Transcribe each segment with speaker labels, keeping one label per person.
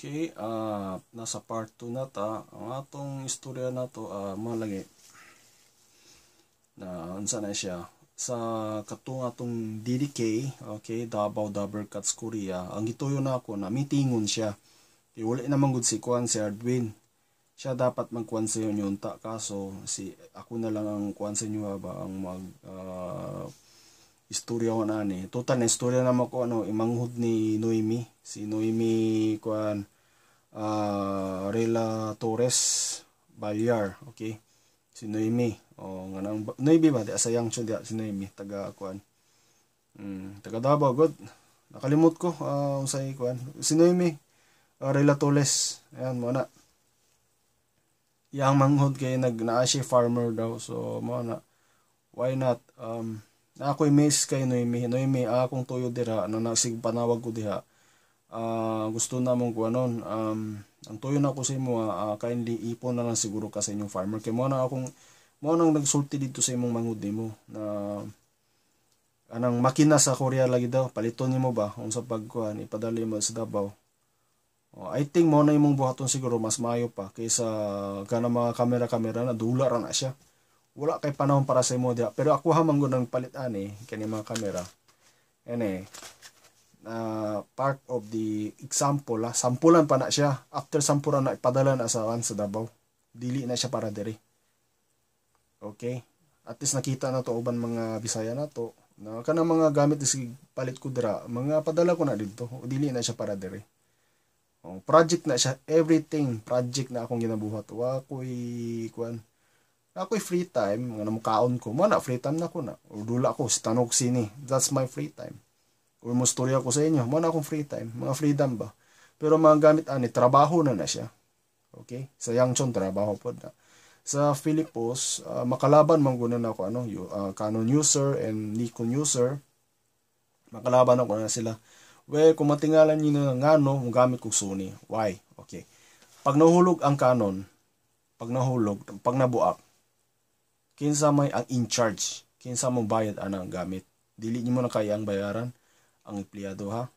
Speaker 1: Okay, nasa part 2 na ta. Ang atong istorya na to, malagi na unsa na siya. Sa katong atong DDK, okay, Davao Dabber Cats Korea, ang gituyo na ako na meetingon siya. Okay, wala naman gud si Kwan, si Ardwin. Siya dapat magkuan sa inyo unta, kaso si ako na lang ang kuan sa inyo ba ang mag istorya ko na ni. Total na istorya naman ko imanghod ni Noemi. Si Noemi kuan Rela Torres Balyar, okay. Si Noemi, nga nang Noemi ba di asayang siya si Noemi taga kuan. Taga Davao god. Nakalimot ko unsay kuan. Si Noemi Rela Torres. Ayan mo na. Yang manghod kay naa siya farmer daw, so mo na why not na ako'y miss kay Noemi. Noemi, akong tuyo dira, nagsig panawag ko diha. Gusto na mong kuanon, ang tuyo na ko sa imo, kindly ipon na lang siguro ka sa inyong farmer. Kaya mo nang nagsulti dito sa imong mangud nimo na anang makina sa Korea lagi daw, paliton nimo ba kung sa pagkuan ipadali mo sa Davao. I think mo na imong buhaton siguro mas maayo pa kaysa kana mga kamera na dula ra na siya. Wala kay panahon para sa imo diha, pero ako hamang gud nang palit ani kani mga kamera. Part of the example, sampulan pa na siya. After sampulan na ipadala na sa Davao, dili na siya para diri. Okay, at least nakita na to uban mga Bisaya na to na kanang mga gamit isig palit ko dira, mga padala ko na dito, dili na siya para diri. Project na siya, everything project na akong ginabuhat. Ako'y free time, nga namukaon ko, mana free time na ko na. O dula ko, tanog sini, that's my free time. O mustorya ko sa inyo, mana akong free time, mga freedom ba. Pero mga gamit ani, trabaho na siya. Okay? Sa Yangchon, trabaho po na. Sa Philippos, makalaban manggunan ako, Canon user and Nikon user. Makalaban ako na sila. Well, kung matingalan nyo na ngano, gamit kong Sony. Why? Okay. Pag nahulog ang Canon, pag nabuak, kinsa may ang in charge, kinsa mong bayad anang gamit. Dili nyo mo na kaya ang bayaran ang empleyado ha.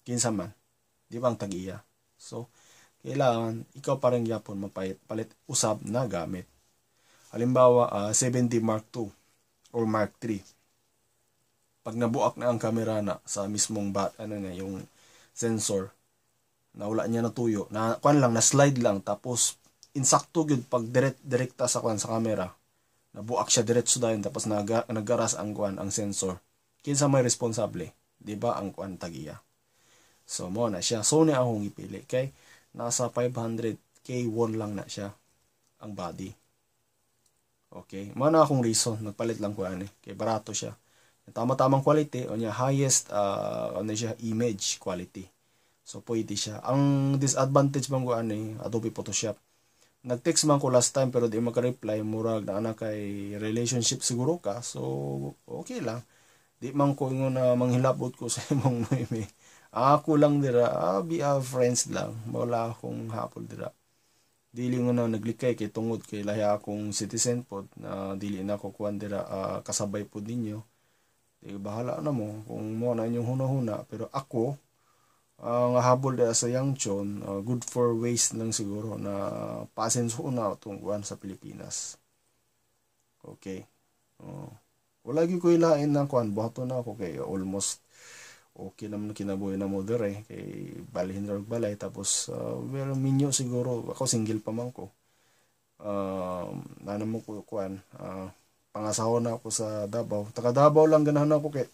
Speaker 1: Kinsa man, di ba ang tag-iya. So, kailangan ikaw parang yapon palit usab na gamit. Halimbawa, 70 Mark II or Mark III. Pag nabuak na ang kamera na sa mismong yung sensor, nawala niya na tuyo, na slide lang, tapos insakto gyud pag direkta sa kamera. Nabuak siya diretso dayon tapos nagaras ang sensor. Kinsa may responsable? Di ba ang tagiya? So mo na siya. Sony akong ipili kay nasa 500k won lang na siya ang body. Okay, mo na akong reason nagpalit lang ko kay barato siya. Tama-tamang quality o niya highest siya image quality. So pwede siya. Ang disadvantage bang ko Adobe Photoshop. Nag-text man ko last time pero di maka-reply, murag na anak kay relationship siguro ka. So okay lang. Di man ko na manghilabot ko sa imong Noemi. Ako lang dira, be friends lang. Wala akong hapol dira. Dili nga na naglikay kay tungod kay lahi akong citizen pod na dili na ko kuan dira kasabay pod ninyo. Bahala na mo kung mo na inyong huna-huna, pero ako ang habol dahil sa Yangchon, good for waste lang siguro na pasenso na tungkuan sa Pilipinas. Okay. Wala gyud ko ilain na kuan, buhaton na ako kay almost okay naman kinabuhi na mo dire kay balhin ra balay tapos well minyo siguro ako single pa man ko. Nana mo ko kuan pangasawa na ako sa Davao. Taga Davao lang ganahan ako kay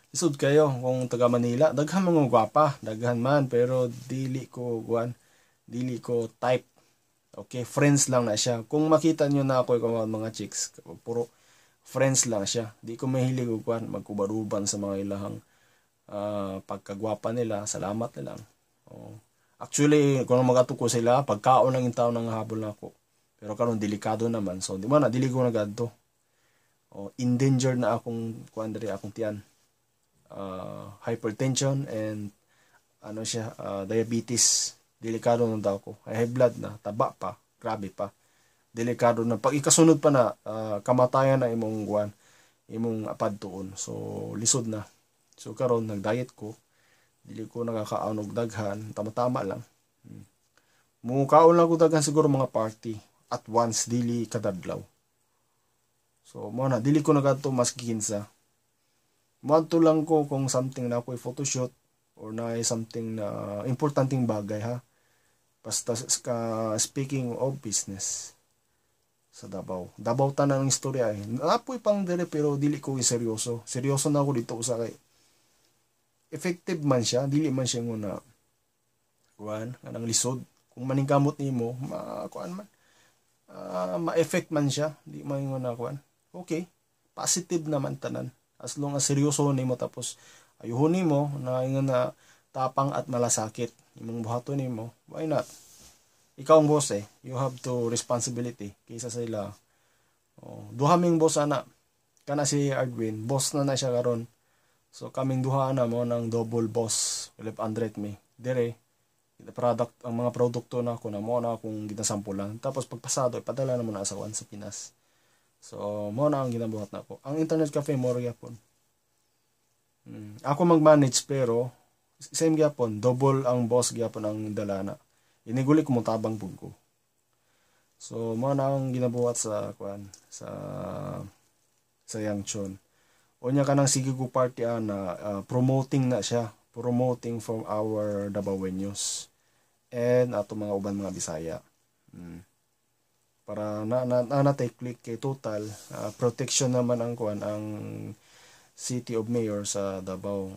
Speaker 1: isod kayo kung taga Manila. Daghan mga gwapa, daghan man pero dili ko type. Okay, friends lang na siya. Kung makita nyo na ako yung mga chicks, puro friends lang siya. Di ko mahilig ko magkubaruban sa mga ilahang pagkagwapa nila. Salamat na lang. Actually, kung magatuko sila, pagkaon lang yung tao nang habol na ako. Pero karon delikado naman. So, di ba na, dili ko na gadto. Endangered na akong tiyan. Hypertension and diabetes. Delikado na daw ko. High blood na, taba pa, grabe pa. Delikado na. Pag ikasunod pa na, kamatayan na imong apad tuon. So, lisod na. So, karon nag-diet ko. Dili ko nakakaon og daghan, tama-tama lang. Mukaon lang ko daghan siguro mga party at once, dili kadadlaw. So mo na dili ko nagadto mas gikinsa. Moadto lang ko kung something na ako photoshoot or na something na importanteng bagay ha. Basta speaking of business sa Davao. Davao tanan ang istorya eh. Napoy pang dire pero dili ko seryoso. Seryoso na ako dito sa kay effective man siya, dili man siya nguna kuan kanang lisod. Kung maningkamot nimo, kuan man. Ma-effect man siya, di man nguna kuan. Okay, positive naman tanan. As long as seryoso nimo tapos ayuhon nimo na ingon na tapang at malasakit imong buhaton nimo, why not? Ikaw ang boss eh. You have to responsibility kaysa sa ila. Duha ming boss ana. Kana si Ardwin, boss na siya karon. So kaming duha na mo ng double boss, 500 me. Dire product ang mga produkto na ako na mo na akong ginasampulan. Tapos pagpasado ipadala na mo na sa Pinas. So mo na ang ginabuhat na ako. Ang internet cafe mo gyapon. Ako mag-manage pero same gyapon, double ang boss gyapon ang dalana. Iniguli ko mo tabang pug ko. So mo na ang ginabuhat sa Yangchon. Unya kanang sige ko party na promoting na siya, promoting from our Davaoenos and ato mga uban mga Bisaya. Para na take click kay total protection naman ang ang City of Mayor sa Davao.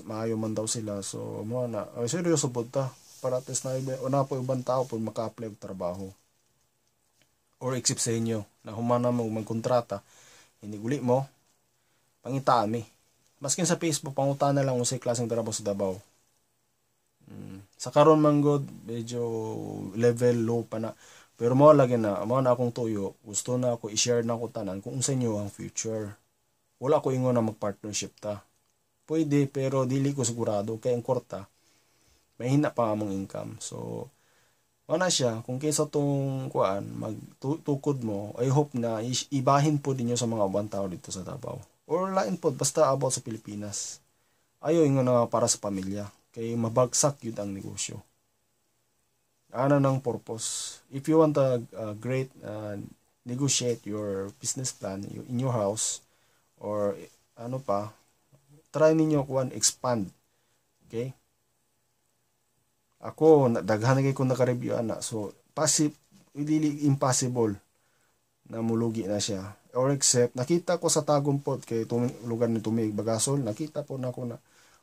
Speaker 1: Maayo man daw sila. So mo na seryoso pud ta para test na po ibang tao pud maka-apply og trabaho. Or except sa inyo na humana mo magkontrata, hiniguli mo pangitaan mi. Maskin sa Facebook, pangutan na lang kung sa klaseng trabaho sa Davao. Sa karon man god, medyo level low pa na. Pero mo lagi na akong tuyo. Gusto na ako i-share na ko tanan kung sa inyo ang future. Wala ko ingon na mag-partnership ta. Pwede, pero dili ko sigurado. Kaya ang korta, mahina pa among income. So, wala siya. Kung kaysa tong magtukod mo, I hope na ibahin po din sa mga ubang tao dito sa Davao. Or lain po, basta about sa Pilipinas. Ayaw ingon na para sa pamilya. Kaya mabagsak yun ang negosyo. Ano ng purpose? If you want to negotiate your business plan in your house, or ano pa, try ninyo expand. Okay? Ako, daghan na ko naka-review ana. So, really impossible na mulugi na siya. Or except, nakita ko sa Tagumpot kay lugar ni Tumig Bagasol, nakita po na ako na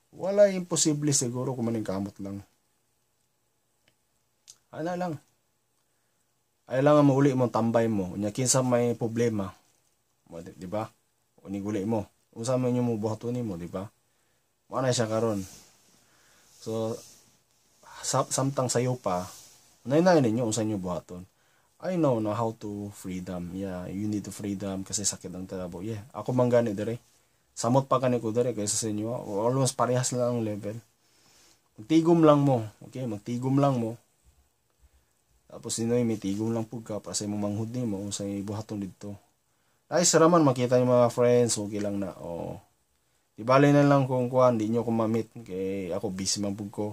Speaker 1: wala imposible siguro kung maningkamot lang. Ano lang. Ay lang ang mauli mo, tambay mo. Unya kinsa may problema. Di ba? Uniguli mo. Unsa man inyo mo buhaton mo, di ba? Wala siya karon. So, samtang sayo pa, nainay ninyo unsa inyo buhaton. I know na how to freedom. Yeah, you need to freedom kasi sakit ang trabaho. Yeah, ako man gani dire. Samot pa kani ko dire kaysa sa inyo. Almost parehas lang ang level. Magtigom lang mo. Okay, magtigom lang mo. Tapos ninoy may tigom lang pud ka para sa imong manghud nimo sa buhaton didto. Ay saraman makita yung mga friends, okay lang na. Di bali na lang kung di nyo ko ma-meet kay ako busy man pud ko.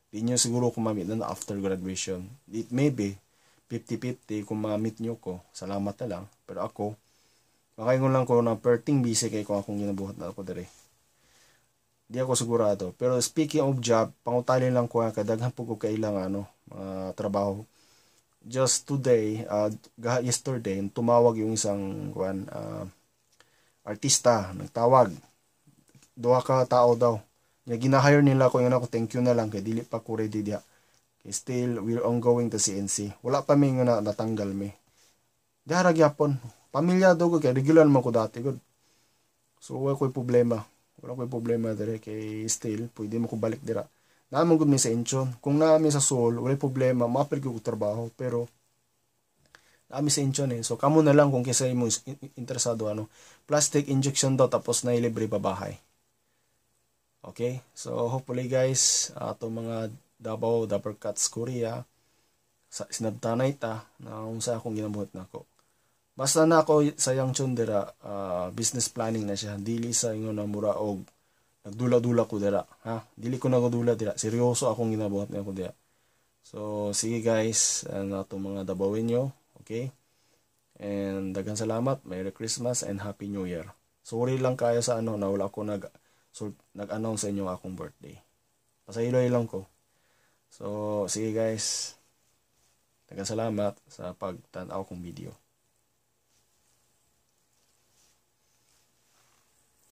Speaker 1: Di nyo siguro ko ma-meet na after graduation. It may be 50-50 kung ma-meet nyo ko. Salamat na lang. Pero ako, makaingon lang ko na perting busy kay kung akong ginabuhat na ako dire. Di ako sigurado. Pero speaking of job, pangutalin lang ko kadaghan po ko kailangan mga trabaho. Just today, yesterday, tumawag yung isang artista, nagtawag. Duha ka tao daw. Gina-hire nila ko yun ako, thank you na lang kay dili pa ko ready diha. Still, we're ongoing to CNC. Wala pa may nga natanggal me. Dihara gyapon. Pamilya daw ko kay regular man ko dati gud. So wala ko'y problema. Wala ko'y problema dire kay still pwede mo ko balik dira. Naman gud mi sa Incheon. Kung naami sa Seoul, wala problema, ma-apply ko trabaho pero naami sa Incheon eh. So kamo na lang kung kisa mo interesado plastic injection daw tapos na libre pa bahay. Okay? So hopefully guys, ato mga Davao, Dapper Cats Korea, sinabtanay ta na unsa akong ginabuhat nako. Basta na ako sa Yangchon dira, business planning na siya. Dili sa ingon na mura og nagdula-dula ko dira, ha? Dili ko nagadula dira. Seryoso akong ginabuhat niya ko dira. So, sige guys, na itong mga dabawin nyo, okay? And daghang salamat, Merry Christmas and Happy New Year. Sorry lang kayo sa na wala ako nag-announce sa inyo akong birthday. Pasayloy lang ko. So, sige guys, daghang salamat sa pagtanaw kong video.